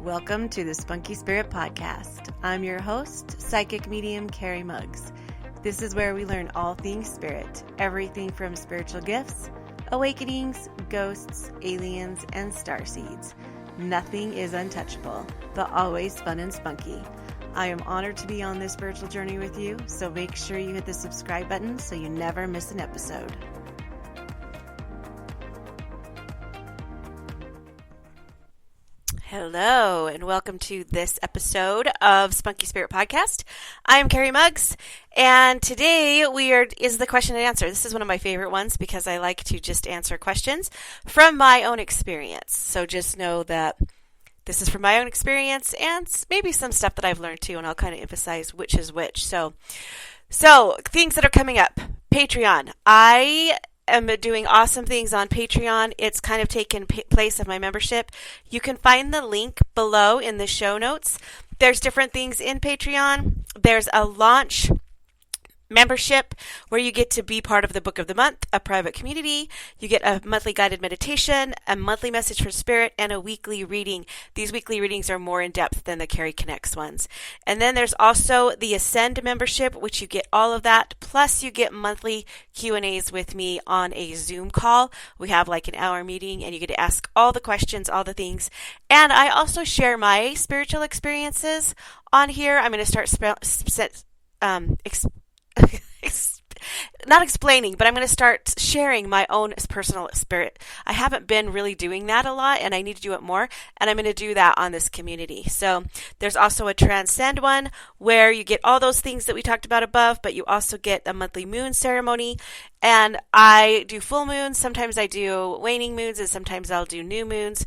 Welcome to the Spunky Spirit Podcast. I'm your host, psychic medium Carrie Muggs. This is where we learn all things spirit, everything from spiritual gifts, awakenings, ghosts, aliens, and starseeds. Nothing is untouchable, but always fun and spunky. I am honored to be on this spiritual journey with you, so make sure you hit the subscribe button so you never miss an episode. Hello, and welcome to this episode of Spunky Spirit Podcast. I am Carrie Muggs, and today is the question and answer. This is one of my favorite ones because I like to just answer questions from my own experience. So just know that this is from my own experience and maybe some stuff that I've learned too, and I'll kind of emphasize which is which. So things that are coming up. Patreon. I am doing awesome things on Patreon. It's kind of taken place of my membership. You can find the link below in the show notes. There's different things in Patreon. There's a launch membership where you get to be part of the Book of the Month, a private community. You get a monthly guided meditation, a monthly message for spirit, and a weekly reading. These weekly readings are more in depth than the Carrie Connects ones. And then there's also the Ascend membership, which you get all of that. Plus you get monthly Q&As with me on a Zoom call. We have like an hour meeting and you get to ask all the questions, all the things. And I also share my spiritual experiences on here. I'm going to start not explaining, but I'm going to start sharing my own personal spirit. I haven't been really doing that a lot, and I need to do it more, and I'm going to do that on this community. So there's also a Transcend one where you get all those things that we talked about above, but you also get a monthly moon ceremony, and I do full moons. Sometimes I do waning moons, and sometimes I'll do new moons,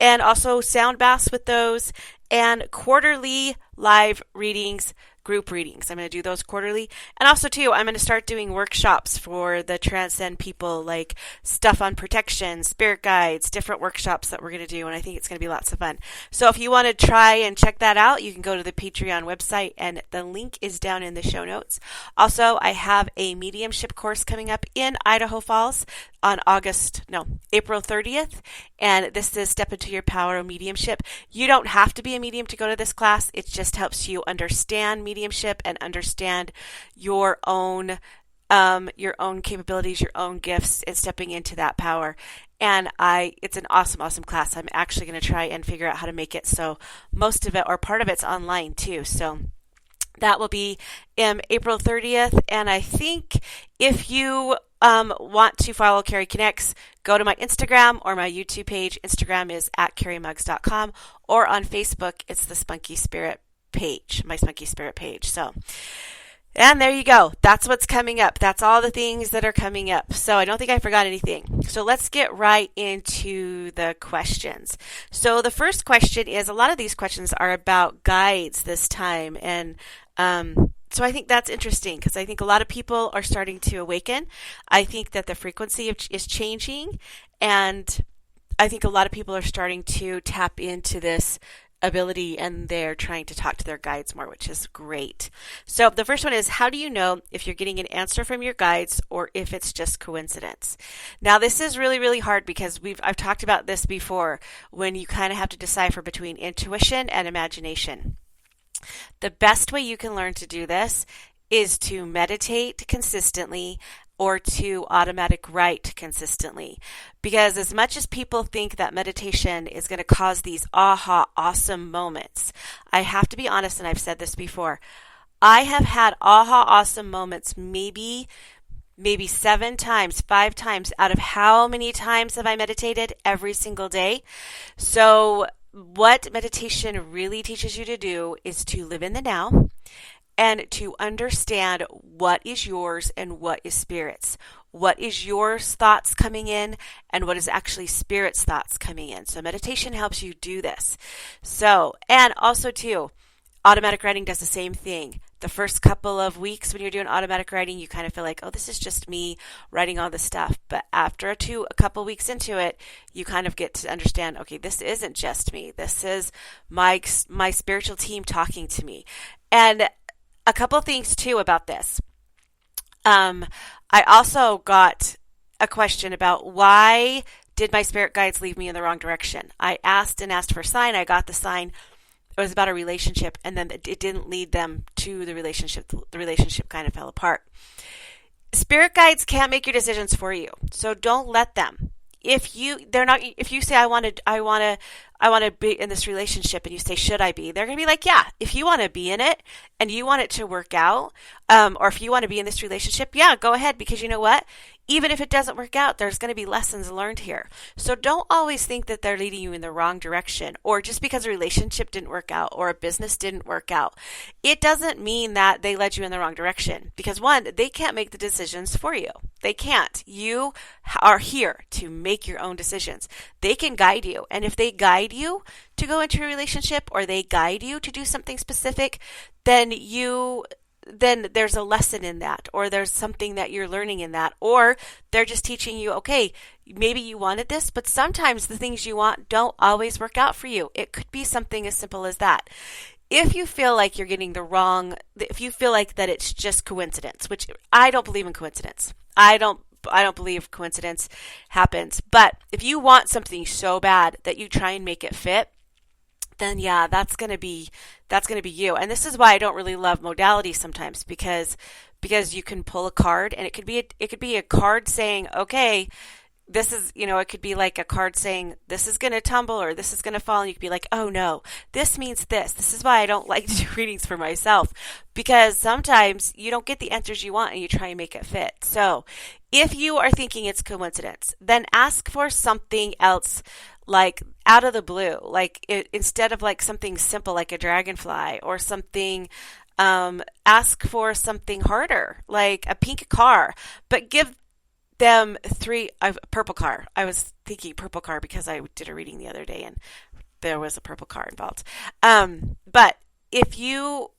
and also sound baths with those, and quarterly live readings, group readings. I'm going to do those quarterly. And also, too, I'm going to start doing workshops for the Transcend people, like stuff on protection, spirit guides, different workshops that we're going to do. And I think it's going to be lots of fun. So if you want to try and check that out, you can go to the Patreon website, and the link is down in the show notes. Also, I have a mediumship course coming up in Idaho Falls on April 30th. And this is Step Into Your Power Mediumship. You don't have to be a medium to go to this class. It just helps you understand mediumship and understand your own capabilities, your own gifts, and stepping into that power. And it's an awesome, awesome class. I'm actually going to try and figure out how to make it so most of it or part of it's online too. So that will be April 30th. And I think if you want to follow Carrie Connects, go to my Instagram or my YouTube page. Instagram is @carriemuggs.com, or on Facebook, it's the Spunky Spirit page, my Spunky Spirit page. So, and there you go. That's what's coming up. That's all the things that are coming up. So I don't think I forgot anything. So let's get right into the questions. So the first question is, a lot of these questions are about guides this time. And, so I think that's interesting because I think a lot of people are starting to awaken. I think that the frequency is changing, and I think a lot of people are starting to tap into this ability, and they're trying to talk to their guides more, which is great. So the first one is, how do you know if you're getting an answer from your guides or if it's just coincidence? Now, this is really, really hard because I've talked about this before, when you kind of have to decipher between intuition and imagination. The best way you can learn to do this is to meditate consistently or to automatic write consistently. Because as much as people think that meditation is going to cause these aha, awesome moments, I have to be honest, and I've said this before, I have had aha, awesome moments maybe 7 times, 5 times out of how many times have I meditated? Every single day. So what meditation really teaches you to do is to live in the now and to understand what is yours and what is spirit's. What is your thoughts coming in and what is actually spirit's thoughts coming in. So meditation helps you do this. So, and also too, automatic writing does the same thing. The first couple of weeks when you're doing automatic writing, you kind of feel like, oh, this is just me writing all this stuff. But after a couple weeks into it, you kind of get to understand, okay, this isn't just me. This is my spiritual team talking to me. And a couple things too about this. I also got a question about why did my spirit guides leave me in the wrong direction? I asked and asked for a sign. I got the sign. It was about a relationship, and then it didn't lead them to the relationship. The relationship kind of fell apart. Spirit guides can't make your decisions for you, so don't let them. If you say I want to be in this relationship, and you say should I be, they're going to be like, yeah. If you want to be in it and you want it to work out, or if you want to be in this relationship, yeah, go ahead, because you know what? Even if it doesn't work out, there's going to be lessons learned here. So don't always think that they're leading you in the wrong direction, or just because a relationship didn't work out or a business didn't work out, it doesn't mean that they led you in the wrong direction. Because one, they can't make the decisions for you. They can't. You are here to make your own decisions. They can guide you. And if they guide you to go into a relationship, or they guide you to do something specific, then there's a lesson in that, or there's something that you're learning in that, or they're just teaching you, okay, maybe you wanted this, but sometimes the things you want don't always work out for you. It could be something as simple as that. If you feel like you're getting if you feel like that it's just coincidence, which I don't believe in coincidence. I don't believe coincidence happens. But if you want something so bad that you try and make it fit, then yeah, that's going to be you. And this is why I don't really love modalities sometimes, because you can pull a card, and it could be a card saying, okay, this is, it could be like a card saying this is going to tumble or this is going to fall, and you could be like, oh no, this means this. This is why I don't like to do readings for myself, because sometimes you don't get the answers you want and you try and make it fit. So if you are thinking it's coincidence, then ask for something else, like out of the blue, instead of like something simple like a dragonfly or something. Ask for something harder, like a pink car, but give them a purple car. I was thinking purple car because I did a reading the other day and there was a purple car involved. But if you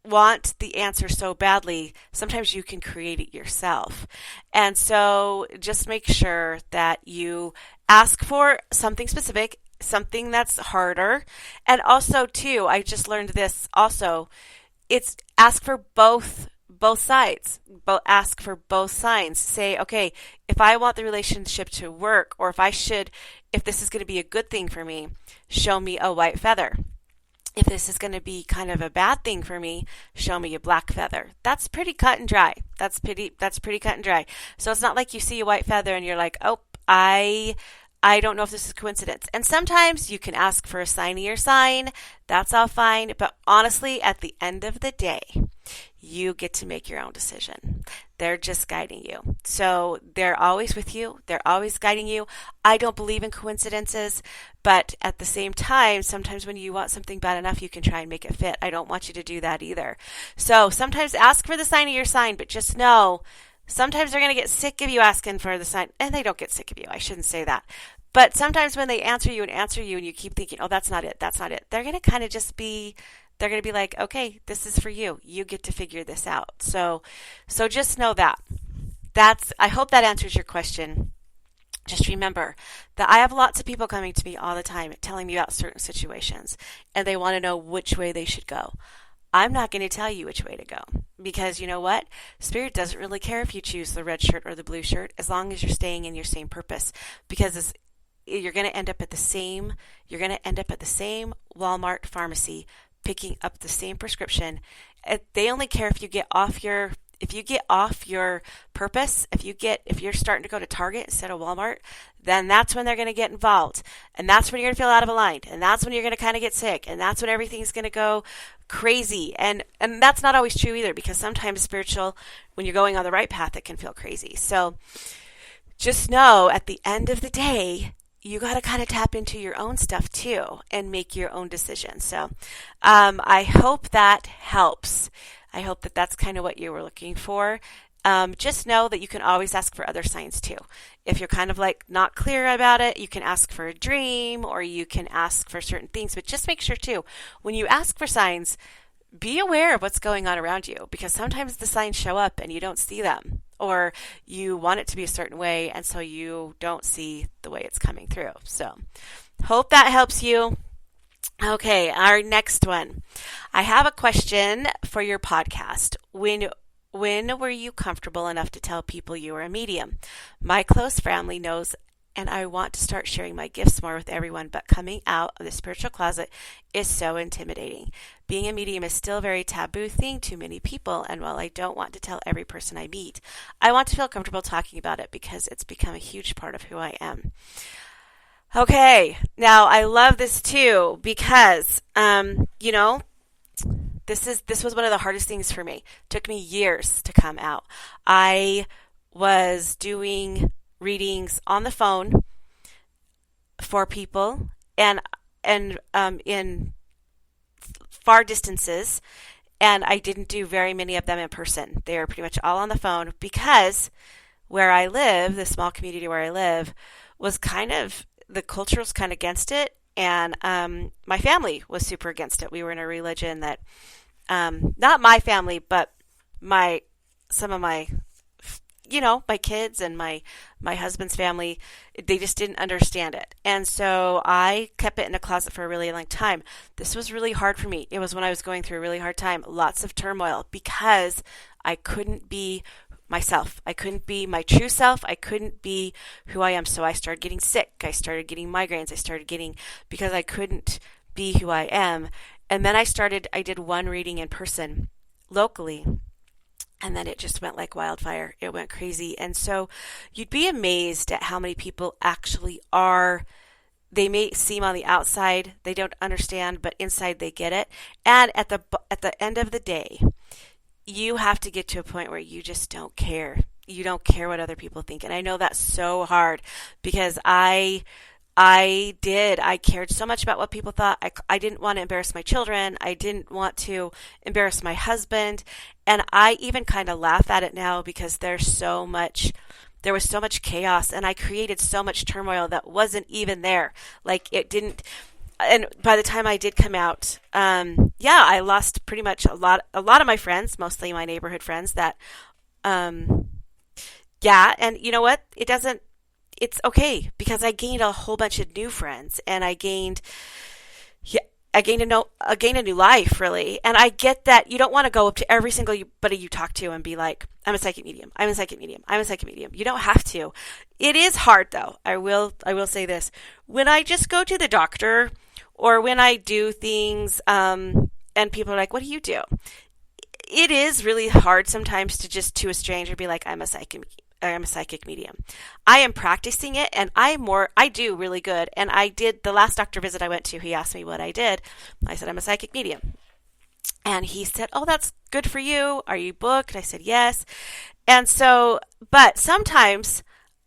want the answer so badly, sometimes you can create it yourself. And so just make sure that you ask for something specific, something that's harder. And also too, I just learned this also, it's ask for both sides. Ask for both signs. Say, okay, if I want the relationship to work, or if this is going to be a good thing for me, show me a white feather. If this is going to be kind of a bad thing for me, show me a black feather. That's pretty cut and dry. That's pretty cut and dry. So it's not like you see a white feather and you're like, oh, I don't know if this is coincidence. And sometimes you can ask for a sign of your sign. That's all fine. But honestly, at the end of the day, you get to make your own decision. They're just guiding you. So they're always with you. They're always guiding you. I don't believe in coincidences, but at the same time, sometimes when you want something bad enough, you can try and make it fit. I don't want you to do that either. So sometimes ask for the sign of your sign, but just know sometimes they're going to get sick of you asking for the sign, and they don't get sick of you. I shouldn't say that. But sometimes when they answer you and you keep thinking, oh, that's not it, they're going to kind of just be, they're going to be like, okay, this is for you. You get to figure this out. So just know that. I hope that answers your question. Just remember that I have lots of people coming to me all the time telling me about certain situations, and they want to know which way they should go. I'm not going to tell you which way to go, because you know what? Spirit doesn't really care if you choose the red shirt or the blue shirt, as long as you're staying in your same purpose, because you're going to end up at the same Walmart pharmacy picking up the same prescription. They only care if you get off your purpose. If you're starting to go to Target instead of Walmart, then that's when they're going to get involved, and that's when you're going to feel out of aligned, and that's when you're going to kind of get sick, and that's when everything's going to go crazy. And that's not always true either, because sometimes spiritual, when you're going on the right path, it can feel crazy. So just know at the end of the day, you got to kind of tap into your own stuff too and make your own decisions. So I hope that helps. I hope that that's kind of what you were looking for. Just know that you can always ask for other signs too. If you're kind of like not clear about it, you can ask for a dream, or you can ask for certain things. But just make sure too, when you ask for signs, be aware of what's going on around you, because sometimes the signs show up and you don't see them, or you want it to be a certain way, and so you don't see the way it's coming through. So hope that helps you. Okay, our next one. I have a question for your podcast. When When were you comfortable enough to tell people you were a medium? My close family knows, and I want to start sharing my gifts more with everyone, but coming out of the spiritual closet is so intimidating. Being a medium is still a very taboo thing to many people, and while I don't want to tell every person I meet, I want to feel comfortable talking about it because it's become a huge part of who I am. Okay, now I love this too because, this was one of the hardest things for me. It took me years to come out. I was doing readings on the phone for people and in far distances, and I didn't do very many of them in person. They were pretty much all on the phone because where I live, the small community where I live, was the culture was kind of against it, and my family was super against it. We were in a religion that, not my family, but some of my my kids and my husband's family, they just didn't understand it. And so I kept it in a closet for a really long time. This was really hard for me. It was when I was going through a really hard time, lots of turmoil, because I couldn't be myself. I couldn't be my true self. I couldn't be who I am. So I started getting sick. I started getting migraines. Because I couldn't be who I am. And then I did one reading in person locally. And then it just went like wildfire. It went crazy. And so you'd be amazed at how many people actually are. They may seem on the outside, they don't understand, but inside they get it. And at the end of the day, you have to get to a point where you just don't care. You don't care what other people think. And I know that's so hard because I cared so much about what people thought. I didn't want to embarrass my children. I didn't want to embarrass my husband. And I even kind of laugh at it now because there was so much chaos, and I created so much turmoil that wasn't even there. Like, it didn't. And by the time I did come out, I lost pretty much a lot of my friends, mostly my neighborhood friends that, and you know what? It's okay because I gained a whole bunch of new friends, and I gained a new life, really. And I get that you don't want to go up to every single buddy you talk to and be like, I'm a psychic medium. I'm a psychic medium. I'm a psychic medium. You don't have to. It is hard though. I will say this. When I just go to the doctor or when I do things, and people are like, what do you do? It is really hard sometimes to a stranger be like, I'm a psychic medium. I am practicing it, and I do really good. And I did the last doctor visit I went to. He asked me what I did. I said, I'm a psychic medium. And he said, oh, that's good for you. Are you booked? And I said, yes. And so, but sometimes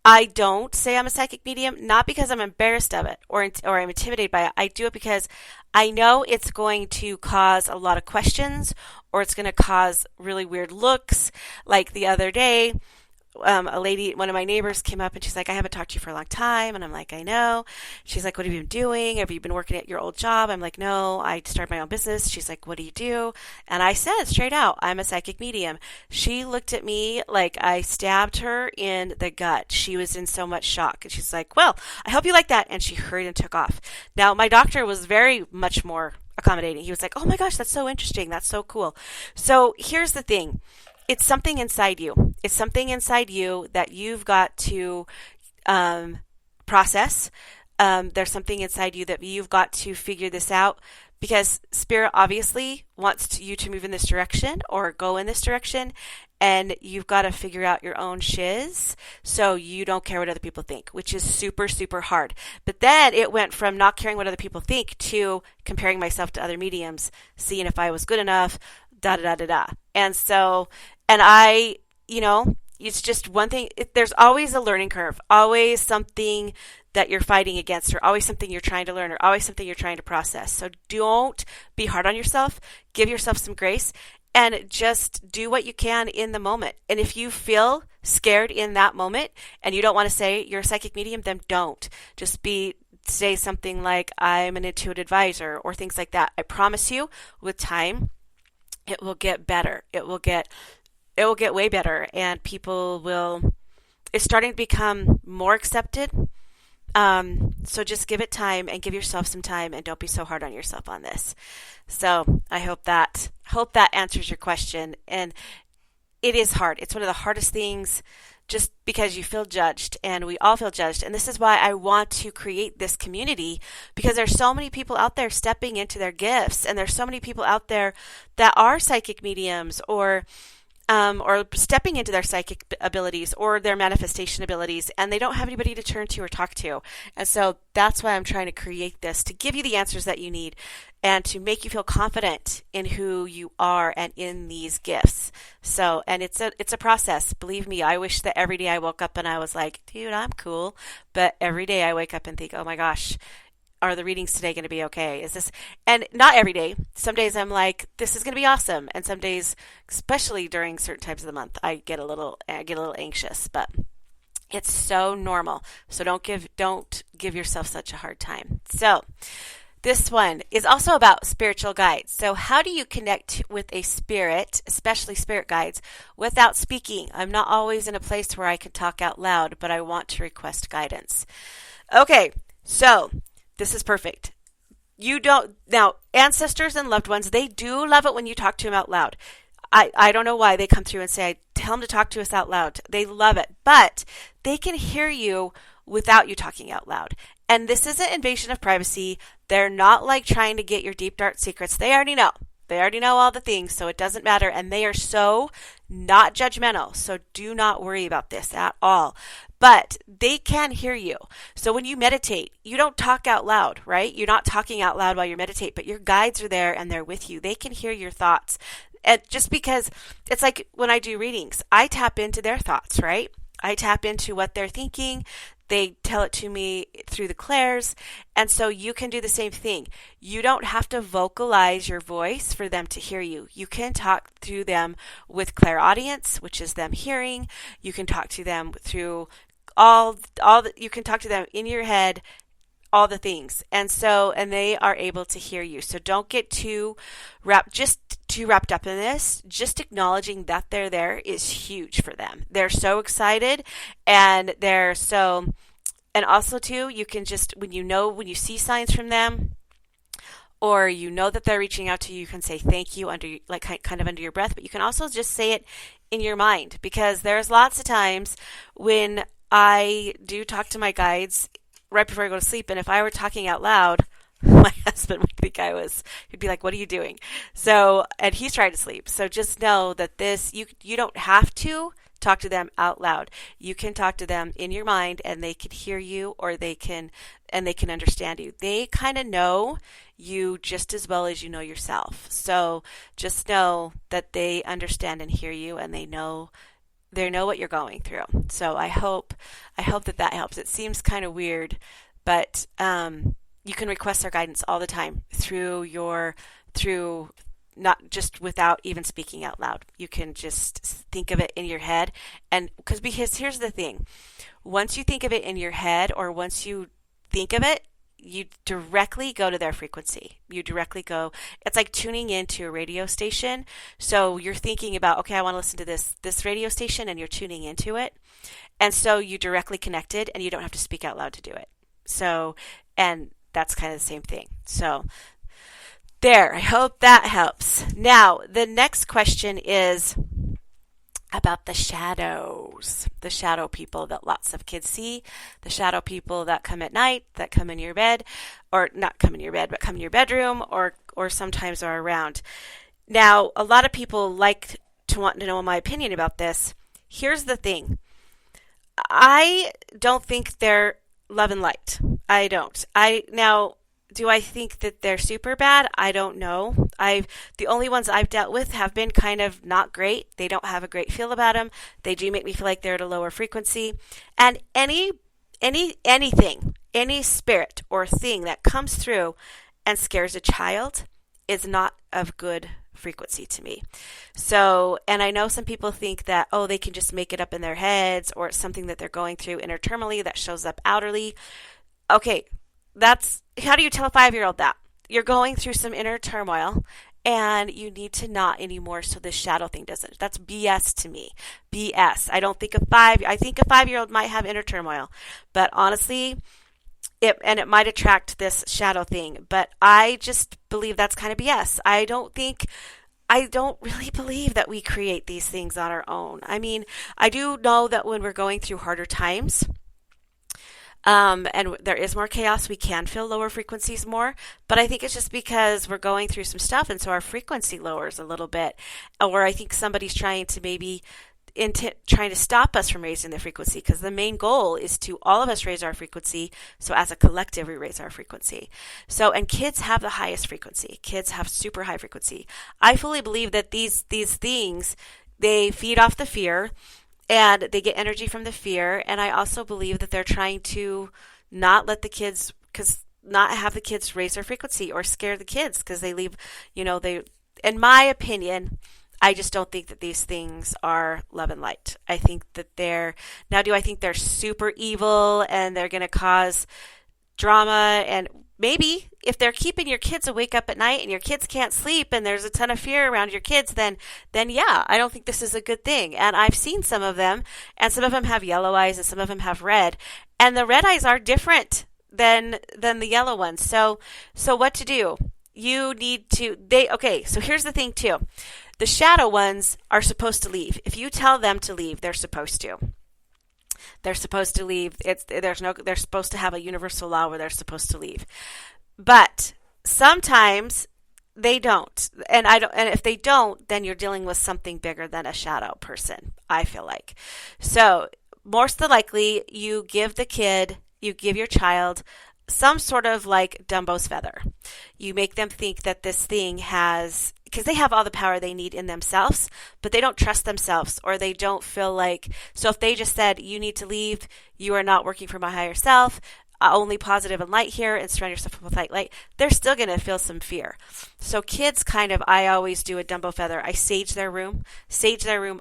I don't say I'm a psychic medium, not because I'm embarrassed of it or I'm intimidated by it. I do it because I know it's going to cause a lot of questions, or it's going to cause really weird looks. Like the other day, a lady, one of my neighbors, came up and she's like, I haven't talked to you for a long time. And I'm like, I know. She's like, what have you been doing? Have you been working at your old job? I'm like, no, I started my own business. She's like, what do you do? And I said straight out, I'm a psychic medium. She looked at me like I stabbed her in the gut. She was in so much shock. And she's like, well, I hope you like that. And she hurried and took off. Now, my doctor was very much more accommodating. He was like, oh my gosh, that's so interesting. That's so cool. So here's the thing. It's something inside you. It's something inside you that you've got to process. There's something inside you that you've got to figure this out, because Spirit obviously wants you to move in this direction or go in this direction, and you've got to figure out your own shiz so you don't care what other people think, which is super, super hard. But then it went from not caring what other people think to comparing myself to other mediums, seeing if I was good enough, da-da-da-da-da. And so, and I, it's just one thing. There's always a learning curve, always something that you're fighting against, or always something you're trying to learn, or always something you're trying to process. So don't be hard on yourself. Give yourself some grace and just do what you can in the moment. And if you feel scared in that moment and you don't want to say you're a psychic medium, then don't. Just say something like, I'm an intuitive advisor, or things like that. I promise you, with time, it will get better. It will get way better, and it's starting to become more accepted. So just give it time and give yourself some time, and don't be so hard on yourself on this. So I hope that answers your question. And it is hard. It's one of the hardest things just because you feel judged, and we all feel judged. And this is why I want to create this community, because there's so many people out there stepping into their gifts, and there's so many people out there that are psychic mediums or stepping into their psychic abilities or their manifestation abilities, and they don't have anybody to turn to or talk to. And so that's why I'm trying to create this, to give you the answers that you need and to make you feel confident in who you are and in these gifts. So, and it's a process. Believe me, I wish that every day I woke up and I was like, dude, I'm cool. But every day I wake up and think, oh my gosh, are the readings today going to be okay? Is this, and not every day. Some days I'm like, this is going to be awesome. And some days, especially during certain times of the month, I get a little anxious, but it's so normal. So don't give yourself such a hard time. So this one is also about spiritual guides. So how do you connect with a spirit, especially spirit guides, without speaking? I'm not always in a place where I can talk out loud, but I want to request guidance. Okay, so this is perfect. Now, ancestors and loved ones, they do love it when you talk to them out loud. I don't know why they come through and say, tell them to talk to us out loud. They love it, but they can hear you without you talking out loud. And this isn't invasion of privacy. They're not like trying to get your deep, dark secrets. They already know. They already know all the things, so it doesn't matter. And they are so not judgmental. So do not worry about this at all. But they can hear you. So when you meditate, you don't talk out loud, right? You're not talking out loud while you meditate, but your guides are there and they're with you. They can hear your thoughts. And just because it's like when I do readings, I tap into their thoughts, right? I tap into what they're thinking. They tell it to me through the clairs. And so you can do the same thing. You don't have to vocalize your voice for them to hear you. You can talk to them with clairaudience, which is them hearing. You can talk to them through you can talk to them in your head, all the things. And they are able to hear you. So don't get too wrapped up in this. Just acknowledging that they're there is huge for them. They're so excited, and also too, you can just, when you see signs from them, or you know that they're reaching out to you, you can say thank you kind of under your breath, but you can also just say it in your mind, because there's lots of times when I do talk to my guides right before I go to sleep, and if I were talking out loud, my husband would think he'd be like, what are you doing? So, and he's trying to sleep. So just know that you don't have to talk to them out loud. You can talk to them in your mind, and they can hear you, or they can understand you. They kind of know you just as well as you know yourself. So just know that they understand and hear you, and they know what you're going through. So I hope that helps. It seems kind of weird, but you can request their guidance all the time through not just without even speaking out loud. You can just think of it in your head, and because here's the thing. Once you think of it in your head, or once you think of it, you directly go to their frequency. It's like tuning into a radio station. So you're thinking about, okay, I want to listen to this radio station, and you're tuning into it. And so you directly connected, and you don't have to speak out loud to do it. So, and that's kind of the same thing. So there, I hope that helps. Now, the next question is about the shadows, the shadow people that lots of kids see, the shadow people that come at night, that come in your bed, or not come in your bed, but come in your bedroom, or sometimes are around. Now, a lot of people want to know my opinion about this. Here's the thing. I don't think they're love and light. I don't. Now, do I think that they're super bad? I don't know. The only ones I've dealt with have been kind of not great. They don't have a great feel about them. They do make me feel like they're at a lower frequency. And anything, any spirit or thing that comes through and scares a child is not of good frequency to me. So, and I know some people think that, they can just make it up in their heads, or it's something that they're going through internally that shows up outwardly. Okay, how do you tell a 5-year-old that? You're going through some inner turmoil, and you need to not anymore, so this shadow thing doesn't. That's BS to me. BS. I think a 5-year-old might have inner turmoil, but honestly, it might attract this shadow thing, but I just believe that's kind of BS. I don't think I don't really believe that we create these things on our own. I mean, I do know that when we're going through harder times, and there is more chaos, we can feel lower frequencies more. But I think it's just because we're going through some stuff, and so our frequency lowers a little bit. Or I think somebody's trying to maybe trying to stop us from raising the frequency, because the main goal is to all of us raise our frequency. So as a collective, we raise our frequency. So, and kids have the highest frequency. Kids have super high frequency. I fully believe that these things, they feed off the fear, and they get energy from the fear. And I also believe that they're trying to not let the kids, not have the kids raise their frequency or scare the kids, because they leave, in my opinion, I just don't think that these things are love and light. I think that do I think they're super evil and they're going to cause drama? And maybe if they're keeping your kids awake up at night and your kids can't sleep and there's a ton of fear around your kids, then yeah, I don't think this is a good thing. And I've seen some of them, and some of them have yellow eyes and some of them have red. And the red eyes are different than the yellow ones. So what to do? You need to, so here's the thing too. The shadow ones are supposed to leave. If you tell them to leave, they're supposed to. They're supposed to leave. They're supposed to have a universal law where they're supposed to leave. But sometimes they don't. And if they don't, then you're dealing with something bigger than a shadow person, I feel like. So, most than likely, you give your child some sort of like Dumbo's feather. You make them think that this thing because they have all the power they need in themselves, but they don't trust themselves, or they don't feel like, so if they just said, you need to leave, you are not working for my higher self, only positive and light here, and surround yourself with light, they're still going to feel some fear. So kids I always do a Dumbo feather. I sage their room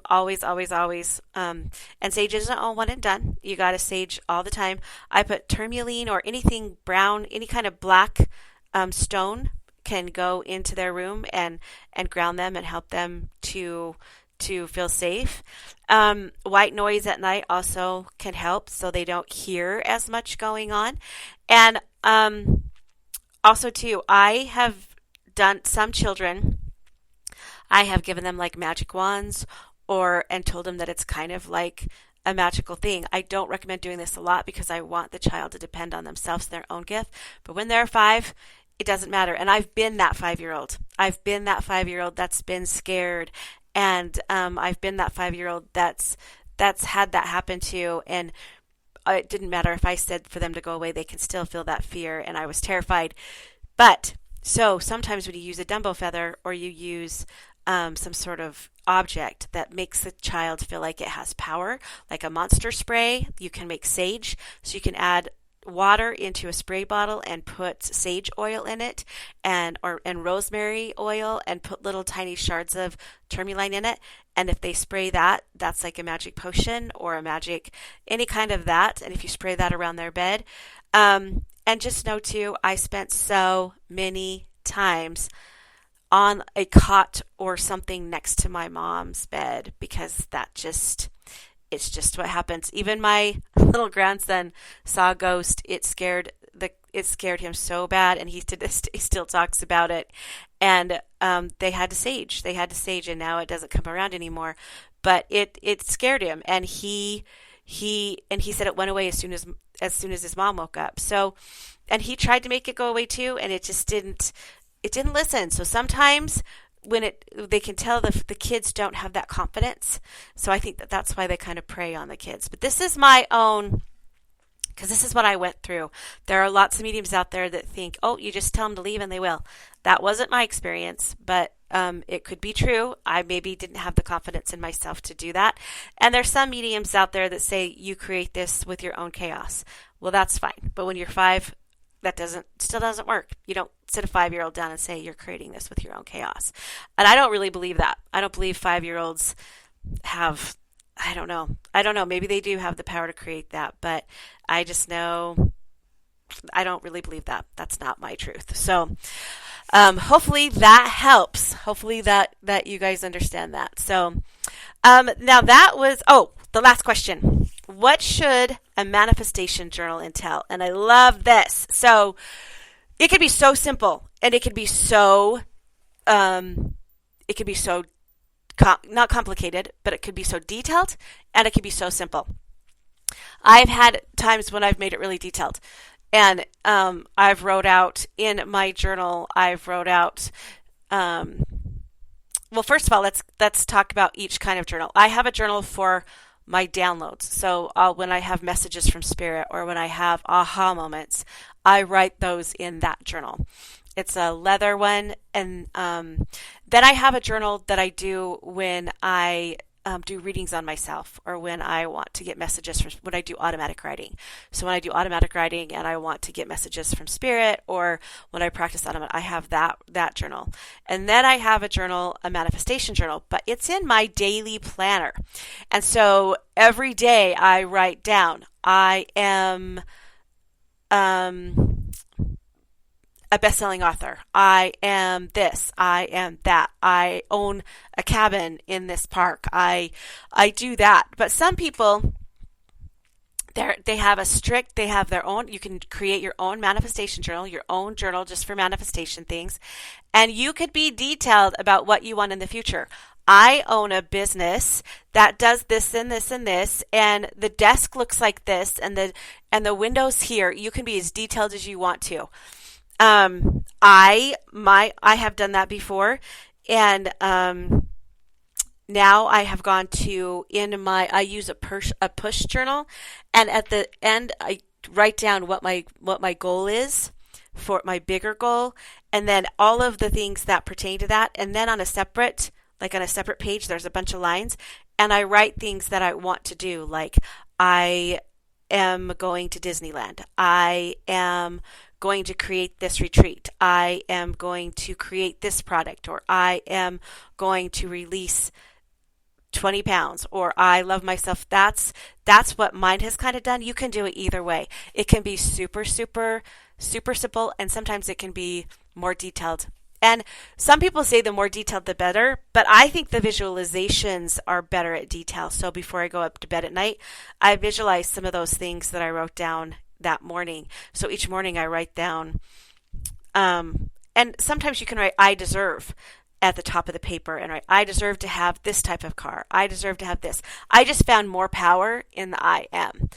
always, always, always. And sage isn't all one and done. You got to sage all the time. I put tourmaline or anything brown, any kind of black stone can go into their room and ground them and help them to feel safe. White noise at night also can help, so they don't hear as much going on. And also too, I have done some children, I have given them like magic wands and told them that it's kind of like a magical thing. I don't recommend doing this a lot because I want the child to depend on themselves, their own gift. But when they're 5, it doesn't matter. And I've been that 5-year-old. I've been that 5-year-old that's been scared. And I've been that 5-year-old that's had that happen to. And it didn't matter if I said for them to go away, they can still feel that fear. And I was terrified. But so sometimes when you use a Dumbo feather, or you use some sort of object that makes the child feel like it has power, like a monster spray, you can make sage. So you can add water into a spray bottle and put sage oil in it and rosemary oil, and put little tiny shards of tourmaline in it. And if they spray that, that's like a magic potion or a magic, any kind of that. And if you spray that around their bed, and just know too, I spent so many times on a cot or something next to my mom's bed, because it's just what happens. Even my little grandson saw a ghost. It scared him so bad, and he still talks about it. And they had to sage, and now it doesn't come around anymore. But it scared him, and he said it went away as soon as his mom woke up. So, and he tried to make it go away too, and it just didn't. It didn't listen. So sometimes when they can tell the kids don't have that confidence. So I think that's why they kind of prey on the kids. But this is my own, because this is what I went through. There are lots of mediums out there that think, oh, you just tell them to leave and they will. That wasn't my experience, but it could be true. I maybe didn't have the confidence in myself to do that. And there's some mediums out there that say you create this with your own chaos. Well, that's fine. But when you're 5, that still doesn't work. You don't sit a 5-year-old down and say you're creating this with your own chaos. And I don't really believe that. I don't believe 5-year-olds have, I don't know. Maybe they do have the power to create that, but I just know I don't really believe that. That's not my truth. So hopefully that helps. Hopefully that you guys understand that. So now that was, the last question. What should a manifestation journal entail? And I love this. So it could be so simple, and it could be so it can be so not complicated, but it could be so detailed, and it can be so simple. I've had times when I've made it really detailed, and I've wrote out in my journal. I've wrote out. Well, first of all, let's talk about each kind of journal. I have a journal for my downloads. So when I have messages from Spirit or when I have aha moments, I write those in that journal. It's a leather one. And then I have a journal that I do when I do readings on myself, or when I want to get messages from, when I do automatic writing. So when I do automatic writing and I want to get messages from Spirit, or when I practice automatic, I have that journal. And then I have a journal, a manifestation journal, but it's in my daily planner. And so every day I write down, I am a best-selling author. I am this. I am that. I own a cabin in this park. I do that. But some people, they have their own. You can create your own manifestation journal, your own journal just for manifestation things, and you could be detailed about what you want in the future. I own a business that does this and this and this, and the desk looks like this, and the windows here. You can be as detailed as you want to. I have done that before, and now I have gone to I use a push journal, and at the end I write down what my goal is for my bigger goal, and then all of the things that pertain to that, and then on a separate page there's a bunch of lines, and I write things that I want to do, like I am going to Disneyland. I am going to create this retreat. I am going to create this product, or I am going to release 20 pounds, or I love myself. That's what mine has kind of done. You can do it either way. It can be super, super, super simple, and sometimes it can be more detailed. And some people say the more detailed, the better, but I think the visualizations are better at detail. So before I go up to bed at night, I visualize some of those things that I wrote down that morning. So each morning I write down, and sometimes you can write, I deserve at the top of the paper, and write, I deserve to have this type of car. I deserve to have this. I just found more power in the I am,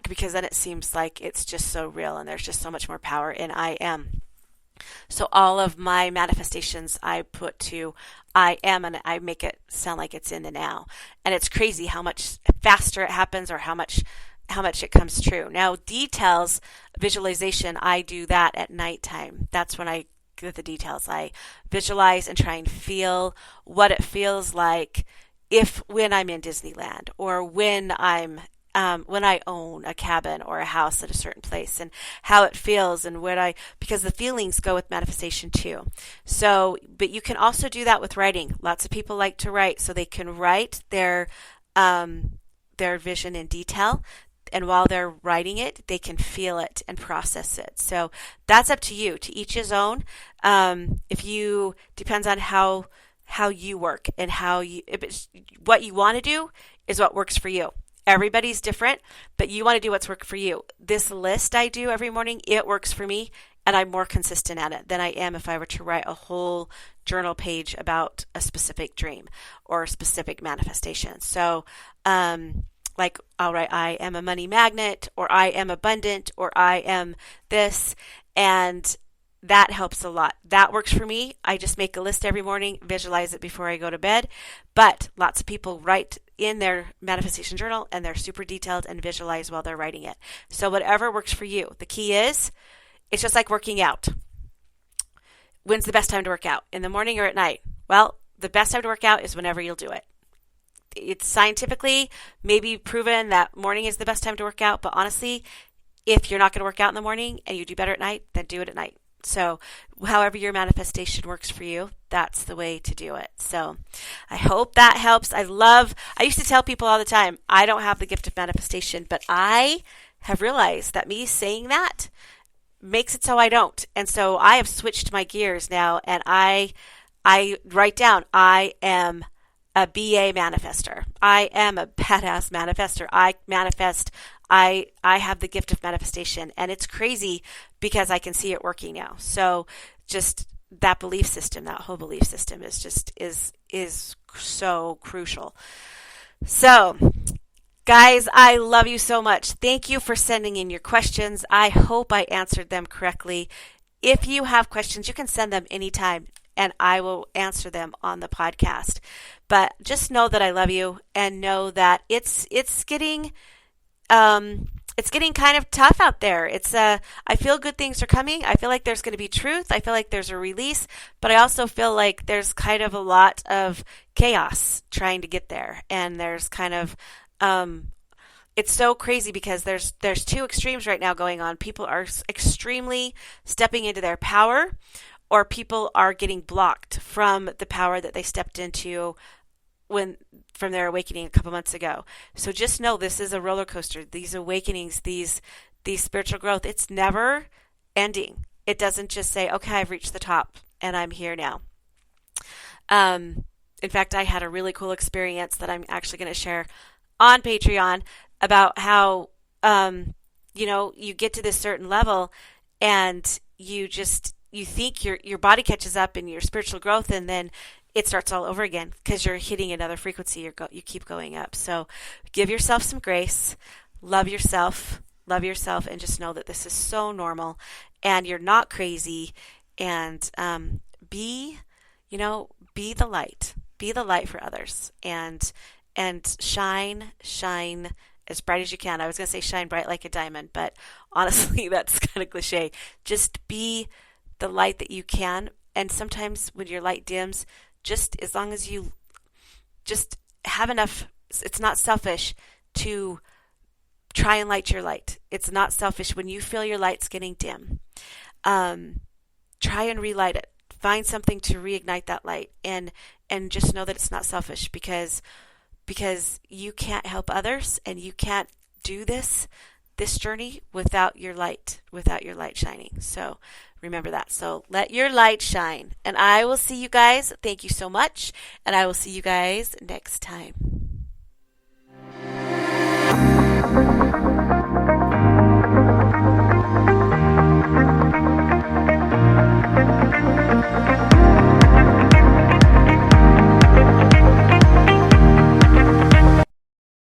because then it seems like it's just so real, and there's just so much more power in I am. So all of my manifestations I put to I am, and I make it sound like it's in the now. And it's crazy how much faster it happens, or how much it comes true. Now, details, visualization, I do that at nighttime. That's when I get the details. I visualize and try and feel what it feels like when I'm in Disneyland, or when I own a cabin or a house at a certain place, and how it feels, and because the feelings go with manifestation too. So, but you can also do that with writing. Lots of people like to write, so they can write their vision in detail. And while they're writing it, they can feel it and process it. So that's up to you. To each his own. Depends on how you work, and what you want to do is what works for you. Everybody's different, but you want to do what's work for you. This list I do every morning, it works for me, and I'm more consistent at it than I am if I were to write a whole journal page about a specific dream or a specific manifestation. So, like I'll write, I am a money magnet, or I am abundant, or I am this, and that helps a lot. That works for me. I just make a list every morning, visualize it before I go to bed. But lots of people write in their manifestation journal, and they're super detailed and visualize while they're writing it. So whatever works for you. The key is, it's just like working out. When's the best time to work out? In the morning or at night? Well, the best time to work out is whenever you'll do it. It's scientifically maybe proven that morning is the best time to work out, but honestly, if you're not going to work out in the morning and you do better at night, then do it at night. So however your manifestation works for you, that's the way to do it. So I hope that helps. I used to tell people all the time, I don't have the gift of manifestation, but I have realized that me saying that makes it so I don't. And so I have switched my gears now, and I write down, I am a BA manifester. I am a badass manifester. I manifest. I have the gift of manifestation, and it's crazy because I can see it working now. So just that belief system, that whole belief system is so crucial. So, guys, I love you so much. Thank you for sending in your questions. I hope I answered them correctly. If you have questions, you can send them anytime, and I will answer them on the podcast. But just know that I love you, and know that it's getting kind of tough out there. I feel good things are coming. I feel like there's going to be truth. I feel like there's a release, but I also feel like there's kind of a lot of chaos trying to get there, and there's kind of it's so crazy because there's two extremes right now going on. People are extremely stepping into their power, or people are getting blocked from the power that they stepped into from their awakening a couple months ago. So just know this is a roller coaster. These awakenings, these spiritual growth, it's never ending. It doesn't just say, okay, I've reached the top and I'm here now. In fact, I had a really cool experience that I'm actually going to share on Patreon about how, you get to this certain level and you think your body catches up in your spiritual growth, and then it starts all over again because you're hitting another frequency. You keep going up. So give yourself some grace, love yourself, and just know that this is so normal and you're not crazy. And be the light. Be the light for others, and shine as bright as you can. I was going to say shine bright like a diamond, but honestly, that's kind of cliche. Just be the light that you can. And sometimes when your light dims, just as long as you just have enough, it's not selfish to try and light your light. It's not selfish when you feel your light's getting dim. Try and relight it. Find something to reignite that light, and just know that it's not selfish, because you can't help others, and you can't do this journey without your light shining. So remember that. So let your light shine, and I will see you guys. Thank you so much, and I will see you guys next time.